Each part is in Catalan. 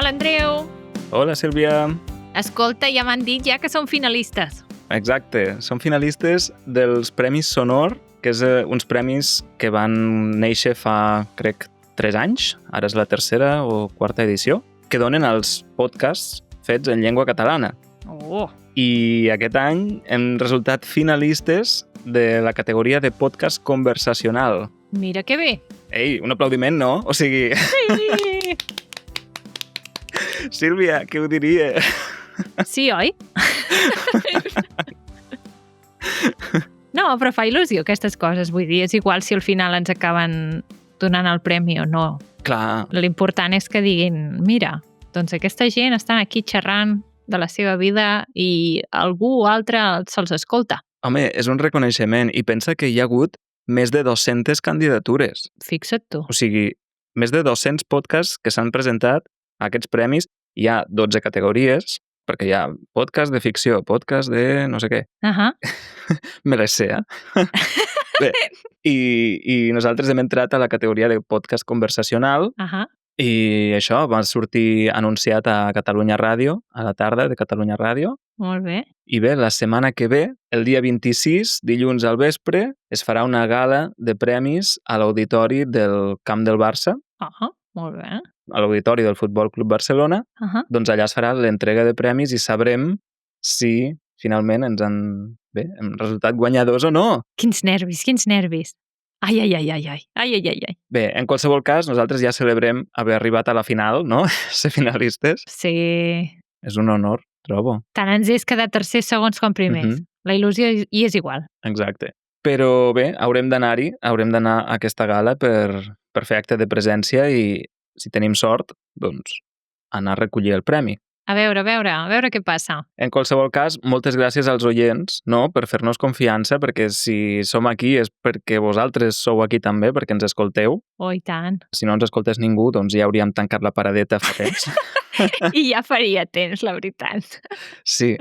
Hola, Andreu. Hola, Sílvia. Escolta, ja m'han dit ja que són finalistes. Exacte, som finalistes dels Premis Sonor, que és uns premis que van néixer fa, crec, 3 anys, ara és la tercera o quarta edició, que donen als podcasts fets en llengua catalana. Oh. I aquest any hem resultat finalistes de la categoria de podcast conversacional. Mira que bé. Ei, un aplaudiment, no? O sigui... Sí, Sílvia, què ho diria? sí, oi? No, però fa il·lusió aquestes coses. Vull dir, és igual si al final ens acaben donant el premi o no. Clar. L'important és que diguin, mira, doncs aquesta gent estan aquí xerrant de la seva vida i algú altre se'ls escolta. Home, és un reconeixement i pensa que hi ha hagut més de 200 candidatures. Fixa't tu. O sigui, més de 200 podcasts que s'han presentat a aquests premis. Hi ha 12 categories, perquè hi ha podcast de ficció, podcast de no sé què. Me les sé, Bé, i nosaltres hem entrat a la categoria de podcast conversacional i això va sortir anunciat a Catalunya Ràdio, a la tarda de Catalunya Ràdio. Molt bé. I bé, la setmana que ve, el dia 26, dilluns al vespre, es farà una gala de premis a l'auditori del Camp del Barça. Molt bé. A l'auditori del Futbol Club Barcelona. Doncs allà es farà l'entrega de premis i sabrem si finalment hem resultat guanyadors o no. Quins nervis, quins nervis. Ai. Bé, en qualsevol cas, nosaltres ja celebrem haver arribat a la final, no? Ser finalistes. Sí. És un honor, trobo. Tant ens és quedar tercers, segons com primers. La il·lusió hi és igual. Exacte. Però bé, haurem d'anar a aquesta gala per fer acte de presència i, si tenim sort, doncs, anar a recollir el premi. A veure què passa. En qualsevol cas, moltes gràcies als oients, no?, per fer-nos confiança, perquè si som aquí és perquè vosaltres sou aquí també, perquè ens escolteu. Oh, i tant. Si no ens escoltés ningú, doncs ja hauríem tancat la paradeta fa temps. I ja faria temps, la veritat. Sí,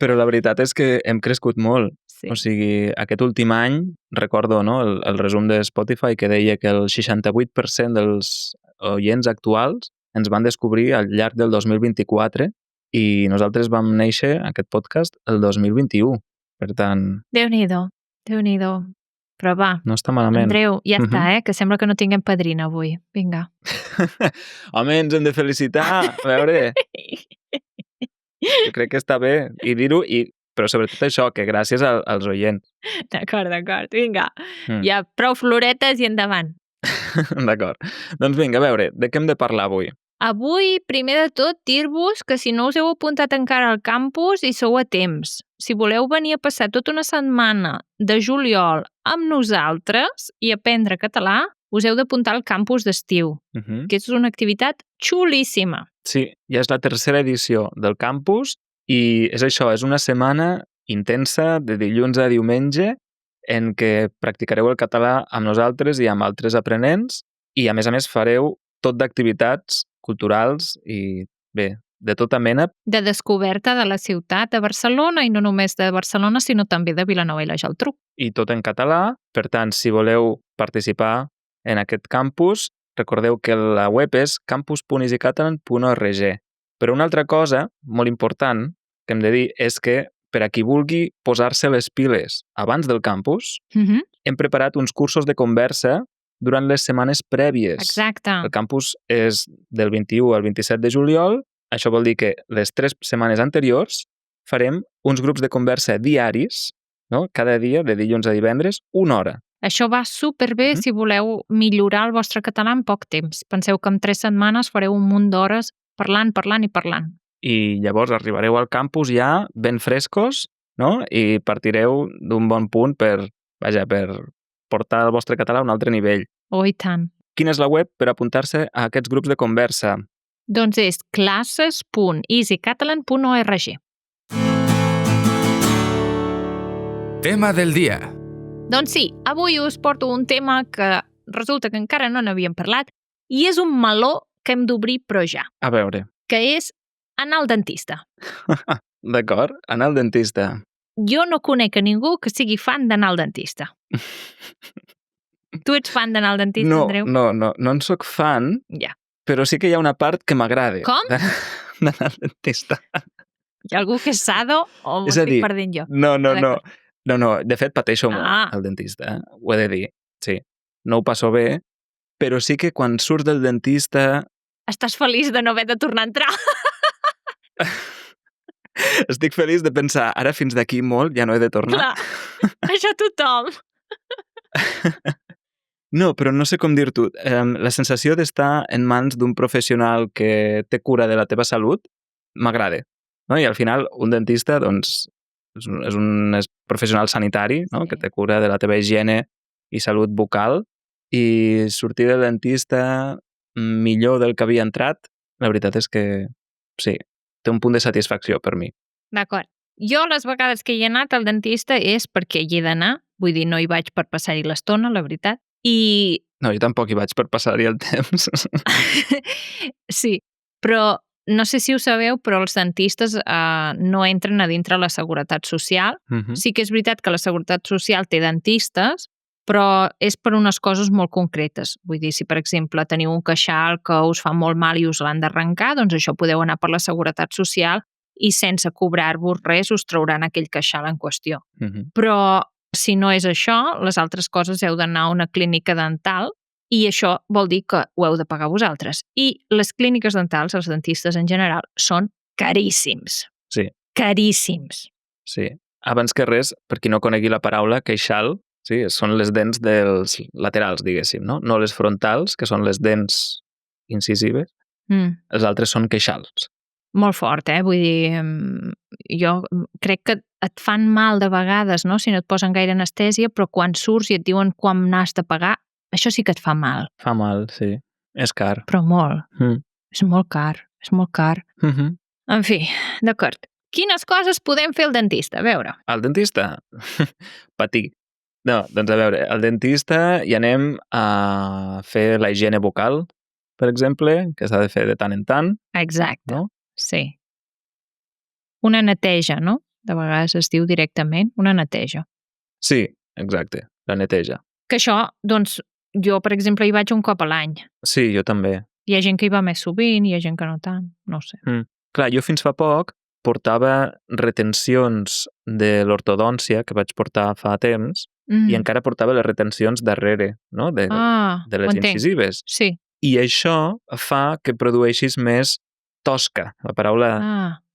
però la veritat és que hem crescut molt. Sí. O sigui, aquest últim any, recordo, no?, el resum de Spotify que deia que el 68% dels oients actuals ens van descobrir al llarg del 2024 i nosaltres vam néixer, aquest podcast, el 2021. Per tant... Déu-n'hi-do. Però va, no està malament. Andreu, ja està, que sembla que no tinguem padrina avui. Vinga. Home, ens hem de felicitar. A veure... Jo crec que està bé. I dir-ho, però sobretot això, que gràcies als oients. D'acord. Vinga. Ja prou floretes i endavant. D'acord. Doncs vinga, a veure, de què hem de parlar avui? Avui, primer de tot, dir-vos que si no us heu apuntat encara al campus hi sou a temps. Si voleu venir a passar tota una setmana de juliol amb nosaltres i aprendre català, us heu d'apuntar al campus d'estiu, que és una activitat xulíssima. Sí, ja és la tercera edició del campus i és això, és una setmana intensa de dilluns a diumenge en què practicareu el català amb nosaltres i amb altres aprenents i, a més, fareu tot d'activitats culturals i, bé, de tota mena. De descoberta de la ciutat de Barcelona i no només de Barcelona, sinó també de Vilanova i la Geltrú. I tot en català. Per tant, si voleu participar en aquest campus, recordeu que la web és campus.easycatalan.org. Però una altra cosa molt important que hem de dir és que per a qui vulgui posar-se les piles abans del campus, hem preparat uns cursos de conversa durant les setmanes prèvies. Exacte. El campus és del 21 al 27 de juliol. Això vol dir que les 3 setmanes anteriors farem uns grups de conversa diaris, no? Cada dia, de dilluns a divendres, 1 hora. Això va superbé si voleu millorar el vostre català en poc temps. Penseu que en 3 setmanes fareu un munt d'hores parlant. I llavors arribareu al campus ja ben frescos, no? I partireu d'un bon punt per portar el vostre català a un altre nivell. Oh, i tant. Quina és la web per apuntar-se a aquests grups de conversa? Doncs és classes.easycatalan.org. Tema del dia. Doncs sí, avui us porto un tema que resulta que encara no n'havíem parlat i és un meló que hem d'obrir però ja. A veure. Que és anar al dentista. D'acord, anar al dentista. Jo no conec a ningú que sigui fan d'anar al dentista. Tu ets fan d'anar al dentista, Andreu? No en soc fan, ja. però sí que hi ha una part que m'agrada. Com? D'anar al dentista. Hi ha algú que és sado o m'ho És a estic dir, perdent jo? no. D'acord. No, de fet pateixo molt al dentista, ho he de dir. Sí, no ho passo bé, però sí que quan surts del dentista... Estàs feliç de no haver de tornar a entrar? Estic feliç de pensar, ara fins d'aquí molt ja no he de tornar. Clar, això tothom. No, però no sé com dir-t'ho. La sensació d'estar en mans d'un professional que té cura de la teva salut m'agrada. No? I al final un dentista doncs, és un professional sanitari, no? Que té cura de la teva higiene i salut bucal, i sortir del dentista millor del que havia entrat, la veritat és que sí, té un punt de satisfacció per mi. D'acord. Jo les vegades que hi he anat al dentista és perquè hi he d'anar, vull dir, no hi vaig per passar-hi l'estona, la veritat, i... No, jo tampoc hi vaig per passar-hi el temps. Sí, però no sé si ho sabeu, però els dentistes no entren a dintre la Seguretat Social. Sí que és veritat que la Seguretat Social té dentistes, però és per unes coses molt concretes. Vull dir, si per exemple teniu un queixal que us fa molt mal i us l'han d'arrencar, doncs això podeu anar per la Seguretat Social i sense cobrar-vos res us trauran aquell queixal en qüestió. Però si no és això, les altres coses heu d'anar a una clínica dental i això vol dir que ho heu de pagar vosaltres. I les clíniques dentals, els dentistes en general, són caríssims. Sí. Caríssims. Sí. Abans que res, per qui no conegui la paraula, queixal, sí, són les dents dels laterals, diguéssim, no? No les frontals, que són les dents incisives. Els altres són queixals. Molt fort, vull dir, jo crec que et fan mal de vegades, no?, si no et posen gaire anestèsia, però quan surts i et diuen quan n'has de pagar, això sí que et fa mal. Fa mal, sí. És car. Però molt. És molt car, és molt car. En fi, d'acord. Quines coses podem fer al dentista? A veure. Al dentista? Patir. No, doncs a veure, al dentista hi anem a fer la higiene bucal, per exemple, que s'ha de fer de tant en tant. Exacte. No? Sí. Una neteja, no? De vegades es diu directament una neteja. Sí, exacte, la neteja. Que això, doncs, jo, per exemple, hi vaig un cop a l'any. Sí, jo també. Hi ha gent que hi va més sovint, hi ha gent que no tant, no ho sé. Clar, jo fins fa poc portava retencions de l'ortodòncia que vaig portar fa temps i encara portava les retencions darrere, no? De les incisives. Sí. I això fa que produeixis més tosca. La paraula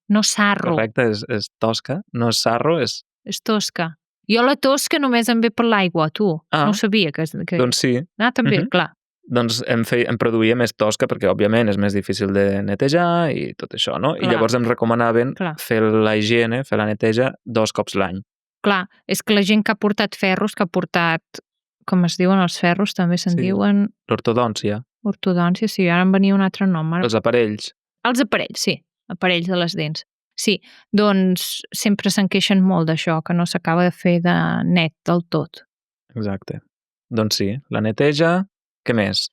no sarro. correcta és tosca, no és sarro, és... És tosca. Jo la tosca només em ve per l'aigua, tu. No ho sabia. Doncs sí. També, clar. Doncs em produïa més tosca perquè, òbviament, és més difícil de netejar i tot això, no? Clar. I llavors em recomanaven fer la higiene, fer la neteja 2 cops l'any. Clar, és que la gent que ha portat ferros, que ha portat, com es diuen els ferros, també se'n diuen... L'ortodòncia. Ortodòncia, sí, ara em venia un altre nom. Els aparells. Els aparells, sí, aparells de les dents. Sí, doncs sempre se'n queixen molt d'això, que no s'acaba de fer de net del tot. Exacte. Doncs sí, la neteja... Què més?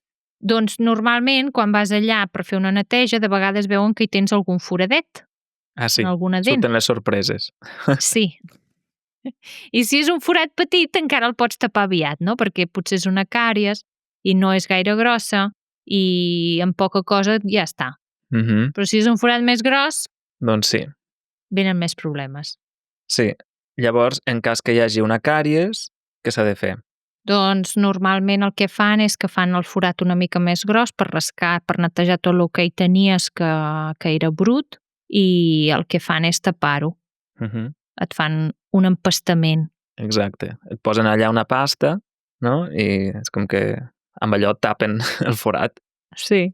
Doncs normalment, quan vas allà per fer una neteja, de vegades veuen que hi tens algun foradet. Ah, sí, en alguna dent. surten les sorpreses. Sí. I si és un forat petit, encara el pots tapar aviat, no? Perquè potser és una càries i no és gaire grossa i amb poca cosa ja està. Però si és un forat més gros... Doncs sí. Venen més problemes. Sí. Llavors, en cas que hi hagi una càries, què s'ha de fer? Doncs normalment el que fan és que fan el forat una mica més gros per rascar, per netejar tot el que hi tenies que era brut i el que fan és tapar-ho. Et fan un empastament. Exacte. Et posen allà una pasta, no? I és com que amb allò tapen el forat. Sí.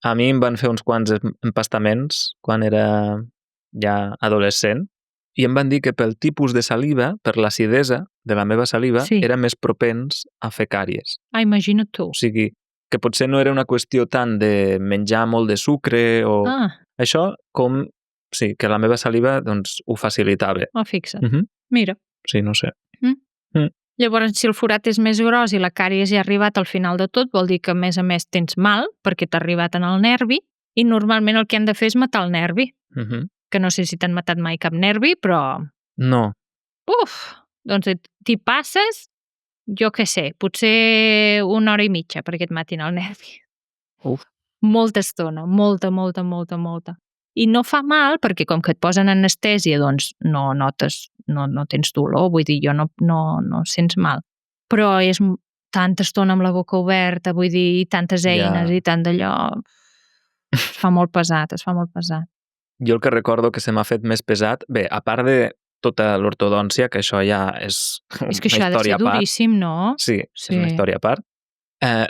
A mi em van fer uns quants empastaments quan era ja adolescent i em van dir que pel tipus de saliva, per l'acidesa de la meva saliva, era més propens a fer càries. Imagina't tu. O sigui, que potser no era una qüestió tant de menjar molt de sucre o això, com sí, que la meva saliva doncs, ho facilitava. Fixa't. Mira. Sí, no sé. Llavors, si el forat és més gros i la càries ja ha arribat al final de tot, vol dir que, a més tens mal, perquè t'ha arribat en el nervi, i normalment el que han de fer és matar el nervi. Que no sé si t'han matat mai cap nervi, però... No. Doncs t'hi passes, jo què sé, potser 1 hora i mitja perquè et matin el nervi. molta estona, molta. I no fa mal, perquè com que et posen anestèsia, doncs no notes, no tens dolor, vull dir, jo no sents mal. Però és tanta estona amb la boca oberta, vull dir, i tantes eines i tant d'allò... Es fa molt pesat. Jo el que recordo que se m'ha fet més pesat, bé, a part de tota l'ortodòncia, que això ja és una història a part. És que això ha de ser duríssim, no? Sí, és una història a part.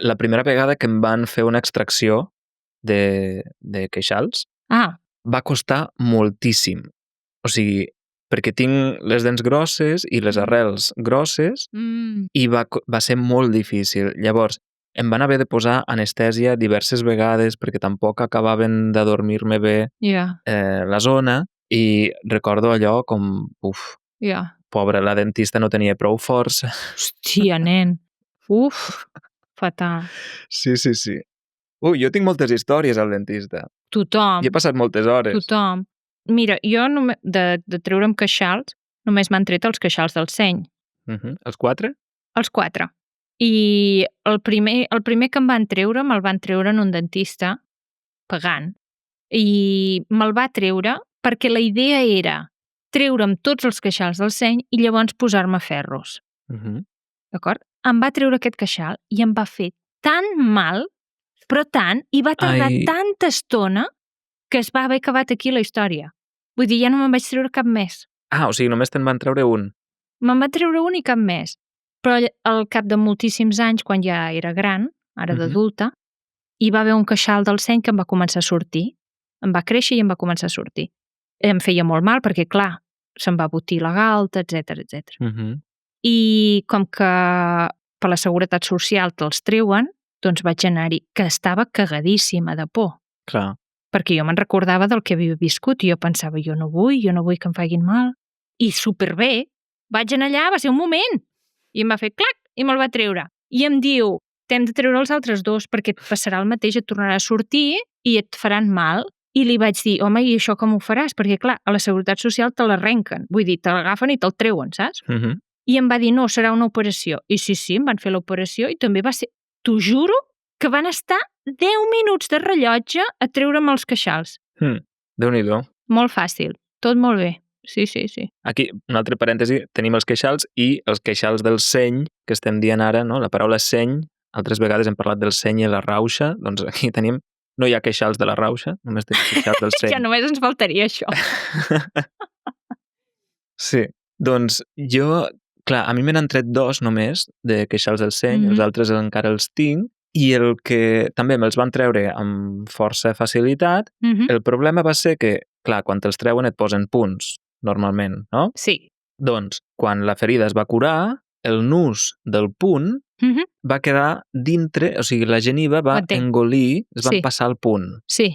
La primera vegada que em van fer una extracció de queixals va costar moltíssim. O sigui, perquè tinc les dents grosses i les arrels grosses i va ser molt difícil. Llavors, em van haver de posar anestèsia diverses vegades perquè tampoc acabaven d'adormir-me bé la zona i recordo allò com, pobra, la dentista no tenia prou força. Hòstia, nen. Fatal. Sí. Jo tinc moltes històries al dentista. Tothom. I he passat moltes hores. Tothom. Mira, jo de treure'm queixals, només m'han tret els queixals del seny. Els 4? Els 4. I el primer que em van treure, me'l van treure en un dentista, pagant. I me'l va treure perquè la idea era treure'm tots els queixals del seny i llavors posar-me ferros. D'acord? Em va treure aquest queixal i em va fer tan mal, però tant, i va tardar tanta estona que es va haver acabat aquí la història. Vull dir, ja no me'n vaig treure cap més. O sigui, només te'n van treure un? Me'n va treure un i cap més. Però al cap de moltíssims anys, quan ja era gran, ara d'adulta, hi va haver un queixal del seny que em va començar a sortir. Em va créixer i em va començar a sortir. Em feia molt mal perquè, clar, se'm va botir la galta, etc. I com que per la Seguretat Social te'ls treuen, doncs vaig anar-hi, que estava cagadíssima de por. Clar. Perquè jo me'n recordava del que havia viscut i jo pensava, jo no vull que em facin mal. I superbé, vaig anar allà, va ser un moment. I em va fer clac i me'l va treure. I em diu, t'hem de treure els altres 2 perquè et passarà el mateix, et tornarà a sortir i et faran mal. I li vaig dir, home, i això com ho faràs? Perquè, clar, a la Seguretat Social te l'arrenquen. Vull dir, te l'agafen i te'l treuen, saps? I em va dir, no, serà una operació. I sí, em van fer l'operació i també va ser, t'ho juro, que van estar 10 minuts de rellotge a treure'm els queixals. Déu-n'hi-do. Molt fàcil, tot molt bé. Sí. Aquí, un altre parèntesi, tenim els queixals i els queixals del seny, que estem dient ara, no? La paraula seny, altres vegades hem parlat del seny i la rauxa, doncs aquí tenim, no hi ha queixals de la rauxa, només tenim queixals del seny. Ja només ens faltaria això. Sí, doncs jo, clar, a mi me n'han tret 2 només de queixals del seny, els altres encara els tinc, i el que també me'ls van treure amb força facilitat, el problema va ser que, clar, quan te'ls treuen et posen punts, normalment, no? Sí. Doncs, quan la ferida es va curar, el nus del punt va quedar dintre, o sigui, la geniva va engolir, es va passar el punt. Sí.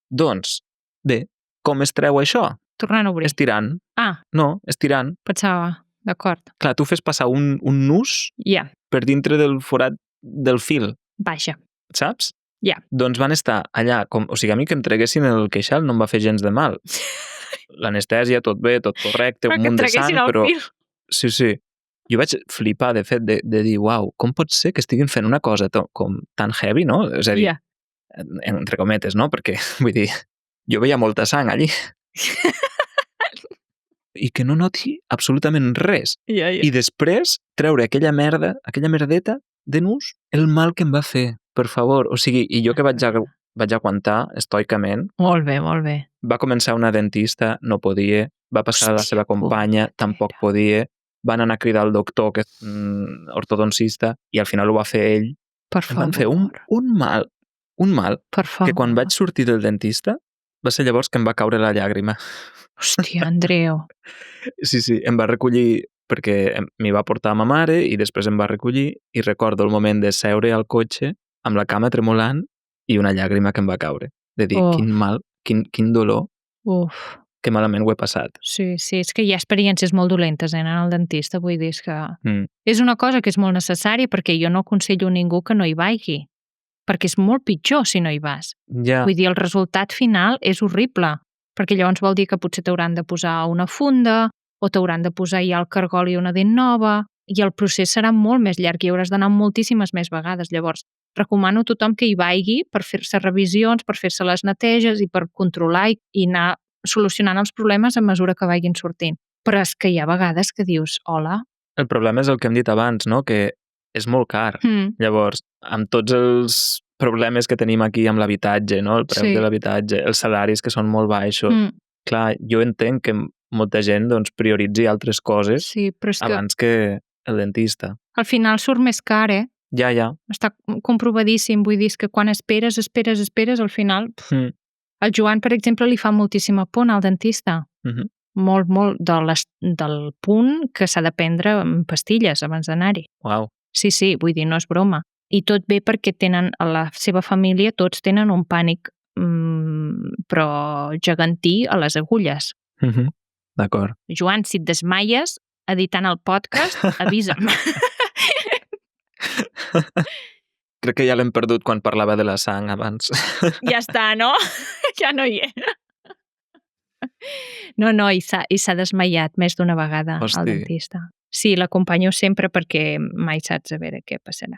Doncs, bé, com es treu això? Tornant a obrir. Estirant. No, estirant. Pensava, d'acord. Clar, tu fes passar un nus per dintre del forat del fil. Vaja. Saps? Ja. Doncs van estar allà, o sigui, a mi que em treguessin el queixal no em va fer gens de mal. L'anestèsia, tot bé, tot correcte, un munt de sang, però... Sí. Jo vaig flipar, de fet, de dir, uau, com pot ser que estiguin fent una cosa com tan heavy, no? És a dir, entre cometes, no? Perquè, vull dir, jo veia molta sang allí. I que no noti absolutament res. I després treure aquella merdeta de nus, el mal que em va fer, per favor. O sigui, i jo que vaig aguantar estoicament. Molt bé. Va començar una dentista, no podia. Va passar la seva companya, tampoc podia. Van anar a cridar al doctor, que és ortodoncista, i al final ho va fer ell. Per favor. Em van fer un mal, per favor, que quan vaig sortir del dentista va ser llavors que em va caure la llàgrima. Hòstia, Andreu. Sí, em va recollir perquè m'hi va portar ma mare i després em va recollir i recordo el moment de seure al cotxe amb la cama tremolant i una llàgrima que em va caure. De dir, quin mal, quin dolor, que malament ho he passat. Sí, és que hi ha experiències molt dolentes anar al dentista, vull dir, que és una cosa que és molt necessària perquè jo no aconsello a ningú que no hi vagi, perquè és molt pitjor si no hi vas. Vull dir, el resultat final és horrible, perquè llavors vol dir que potser t'hauran de posar una funda o t'hauran de posar ja el cargol i una dent nova i el procés serà molt més llarg i hauràs d'anar moltíssimes més vegades. Llavors, recomano a tothom que hi vagi per fer-se revisions, per fer-se les neteges i per controlar i anar solucionant els problemes a mesura que vagin sortint. Però és que hi ha vegades que dius, hola. El problema és el que hem dit abans, no? Que és molt car. Llavors, amb tots els problemes que tenim aquí amb l'habitatge, no? El preu de l'habitatge, els salaris que són molt baixos. Clar, jo entenc que molta gent doncs, prioritzi altres coses abans que el dentista. Al final surt més car, Ja. Està comprovadíssim, vull dir, que quan esperes, al final... El Joan, per exemple, li fa moltíssima por anar al dentista. Molt del punt que s'ha de prendre pastilles abans d'anar-hi. Uau. Sí, vull dir, no és broma. I tot bé perquè tenen, a la seva família, tots tenen un pànic però gegantí a les agulles. D'acord. Joan, si et desmaies editant el podcast, avisa'm. Crec que ja l'hem perdut quan parlava de la sang abans. Ja està, no? Ja no hi era. No, i s'ha desmaiat més d'una vegada al dentista. Sí, l'acompanyo sempre perquè mai saps a veure què passarà.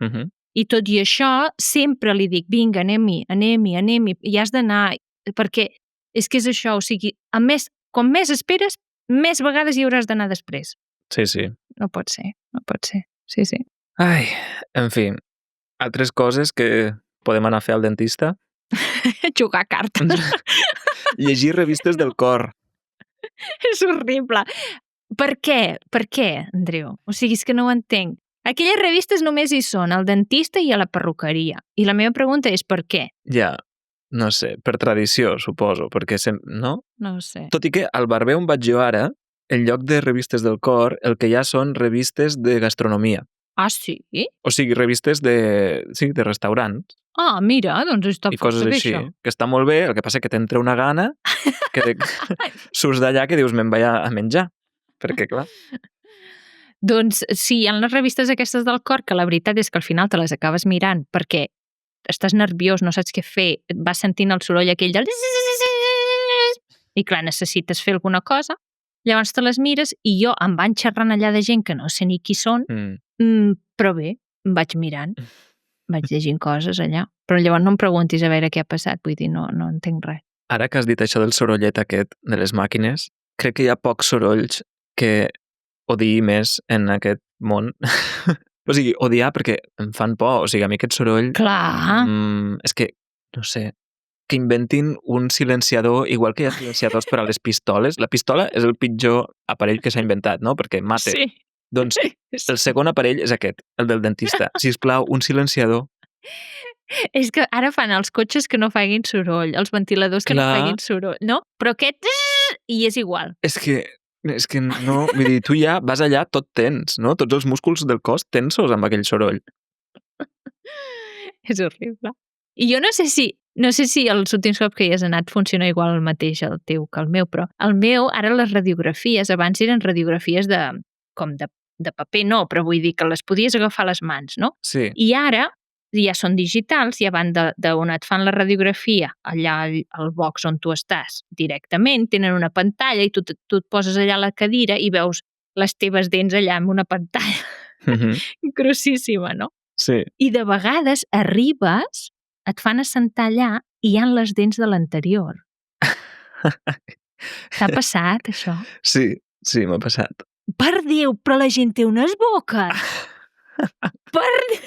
I tot i això, sempre li dic, vinga, anem-hi, i has d'anar, perquè és que és això, o sigui, com més esperes, més vegades hi hauràs d'anar després. Sí. No pot ser, sí. Ai, en fi, altres coses que podem anar a fer al dentista? Jugar a cartes. Llegir revistes del cor. És horrible. Per què, Andreu? O sigui, és que no ho entenc. Aquelles revistes només hi són al dentista i a la perruqueria. I la meva pregunta és per què? Ja, no sé, per tradició, suposo, perquè no? No ho sé. Tot i que al barber on vaig jo ara, en lloc de revistes del cor, el que hi ha són revistes de gastronomia. Ah, sí? O sigui, revistes de restaurants. Ah, mira, doncs està força bé, això. Que està molt bé, el que passa que t'entra una gana que surts d'allà que dius, me'n vaig a menjar. Perquè, clar... Doncs sí, hi ha les revistes aquestes del cor que la veritat és que al final te les acabes mirant perquè estàs nerviós, no saps què fer, vas sentint el soroll aquell del... I clar, necessites fer alguna cosa, llavors te les mires i jo em van xerrant allà de gent que no sé ni qui són, però bé, em vaig mirant, vaig llegint coses allà. Però llavors no em preguntis a veure què ha passat, vull dir, no entenc res. Ara que has dit això del sorollet aquest de les màquines, crec que hi ha pocs sorolls que odiï més en aquest món. O sigui, odiar perquè em fan por. O sigui, a mi aquest soroll... Clar! És que, no sé, que inventin un silenciador, igual que hi ha silenciadors per a les pistoles. La pistola és el pitjor aparell que s'ha inventat, no? Perquè mate. Sí. Doncs el segon aparell és aquest, el del dentista. Sisplau, un silenciador. És que ara fan els cotxes que no facin soroll, els ventiladors que no facin soroll, no? Però aquest... I és igual. És que no, vull dir, tu ja vas allà tot tens, no? Tots els músculs del cos tensos amb aquell soroll. És horrible. I jo no sé si els últims cops que hi has anat funciona igual el mateix el teu que el meu, però el meu, ara les radiografies, abans eren radiografies de paper, no, però vull dir que les podies agafar a les mans, no? Sí. I ara ja són digitals, ja van d'on et fan la radiografia allà al box on tu estàs directament, tenen una pantalla i tu et poses allà a la cadira i veus les teves dents allà amb una pantalla grossíssima, no? Sí. I de vegades arribes, et fan assentar allà i hi ha les dents de l'anterior. T'ha passat, això? Sí, m'ha passat. Per Déu, però la gent té unes boques! Per Déu!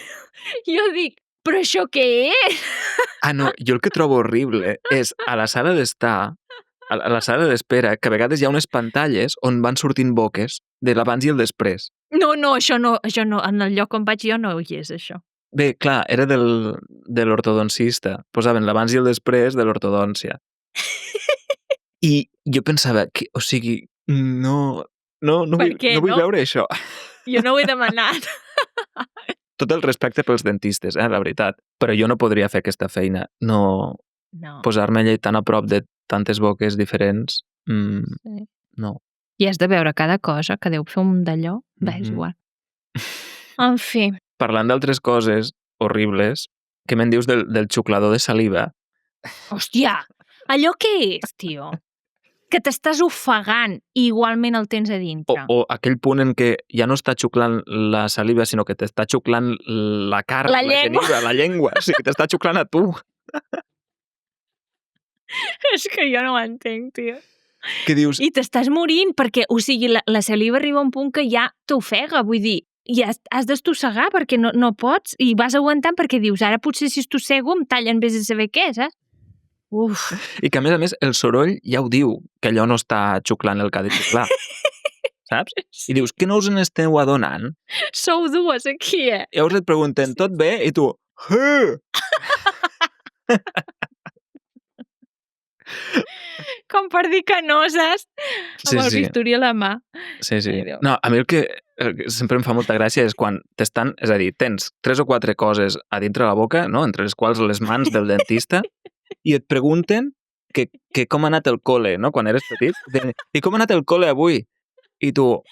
Jo dic, però això què és? Ah, no, jo el que trobo horrible és a la sala d'estar, a la sala d'espera, que a vegades hi ha unes pantalles on van sortint boques de l'abans i el després. No, això no, en el lloc on vaig jo no hi és, això. Bé, clar, era de l'ortodoncista. Posaven l'abans i el després de l'ortodòncia. I jo pensava, o sigui, no vull veure això. Jo no ho he demanat. Tot el respecte pels dentistes, la veritat. Però jo no podria fer aquesta feina. No. Posar-me allà tan a prop de tantes boques diferents. Sí. No. I has de veure cada cosa, que deu fer un d'allò. És igual. En fi. Parlant d'altres coses horribles, què me'n dius del xuclador de saliva? Hòstia! Allò què és, tio? que t'estàs ofegant i igualment el tens a dintre. O aquell punt en què ja no està xuclant la saliva, sinó que t'està xuclant la carn, la geniva, la llengua. O sigui, que t'està xuclant a tu. És que jo no ho entenc, tio. Què dius? I t'estàs morint perquè, o sigui, la saliva arriba a un punt que ja t'ofega, vull dir, ja has d'estossegar perquè no pots i vas aguantant perquè dius, ara potser si estossego em tallen vés a saber què, saps? Uf. I que a més el soroll ja ho diu, que allò no està xuclant el que ha de xuclar. Saps? I dius, què no us n'esteu adonant? Sou dues aquí, Llavors et pregunten, tot bé? I tu, com per dir que no, saps? Amb el bisturi a la mà. Sí. No, a mi el que sempre em fa molta gràcia és quan t'estan, és a dir, tens 3 o 4 coses a dintre la boca, no? Entre les quals les mans del dentista, i et pregunten que com ha anat el cole, no? Quan eres petit. I com ha anat el cole avui? I tu,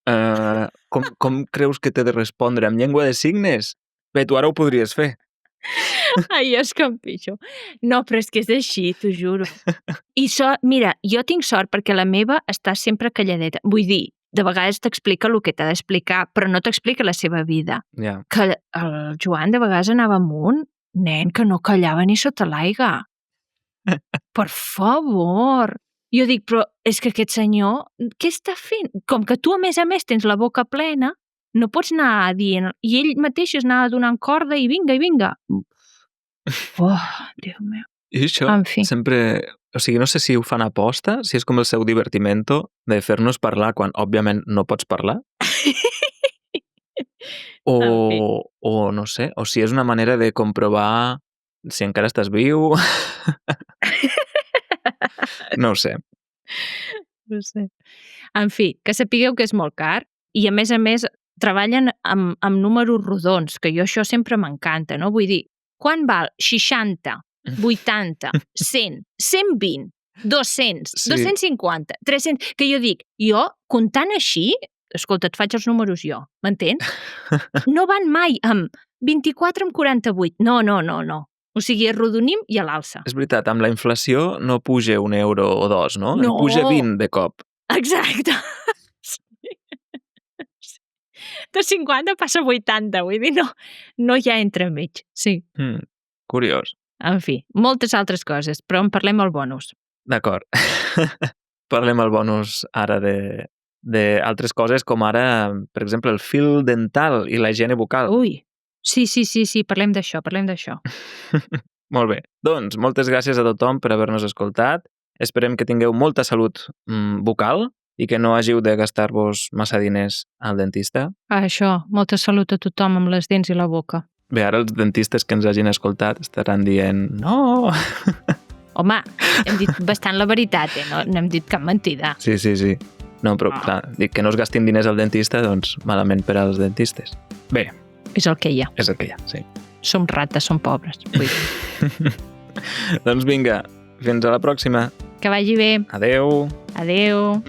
com creus que t'he de respondre? Amb llengua de signes? Bé, tu ara ho podries fer. Ai, és que em pixo. No, però és que és així, t'ho juro. I mira, jo tinc sort perquè la meva està sempre calladeta. Vull dir, de vegades t'explica el que t'ha d'explicar, però no t'explica la seva vida. Yeah. Que el Joan de vegades anava amunt, nen, que no callava ni sota l'aigua. Per favor. Jo dic, però és que aquest senyor, què està fent? Com que tu, a més tens la boca plena, no pots anar dient... I ell mateix es anava donant corda i vinga. Oh, Déu meu. I això sempre... O sigui, no sé si ho fan aposta, si és com el seu divertimento de fer-nos parlar quan, òbviament, no pots parlar. O no sé, o si és una manera de comprovar si encara estàs viu. No ho sé. No sé. En fi, que sapigueu que és molt car i, a més, treballen amb números rodons, que jo això sempre m'encanta, no? Vull dir, quan val 60, 80, 100, 120, 200, sí. 250, 300... Que jo dic, comptant així, escolta, et faig els números jo, m'entens? No van mai amb 24 amb 48. No. O sigui, arrodonim i a l'alça. És veritat, amb la inflació no puja €1 o 2, no? En puja 20 de cop. Exacte. De 50 passa a 80, vull dir, no hi ha entremig, sí. Curiós. En fi, moltes altres coses, però en parlem al bonus. D'acord. Parlem al bonus ara d'altres coses, com ara, per exemple, el fil dental i la higiene bucal. Ui, sí, parlem d'això. Molt bé. Doncs, moltes gràcies a tothom per haver-nos escoltat. Esperem que tingueu molta salut bucal i que no hàgiu de gastar-vos massa diners al dentista. Això, molta salut a tothom amb les dents i la boca. Bé, ara els dentistes que ens hagin escoltat estaran dient no! Home, hem dit bastant la veritat, no hem dit cap mentida. Sí. No, però clar, dic que no es gastin diners al dentista, doncs malament per als dentistes. Bé. És el que hi ha. És el que hi ha, sí. Som rates, som pobres. Doncs vinga, fins a la pròxima. Que vagi bé. Adeu. Adeu.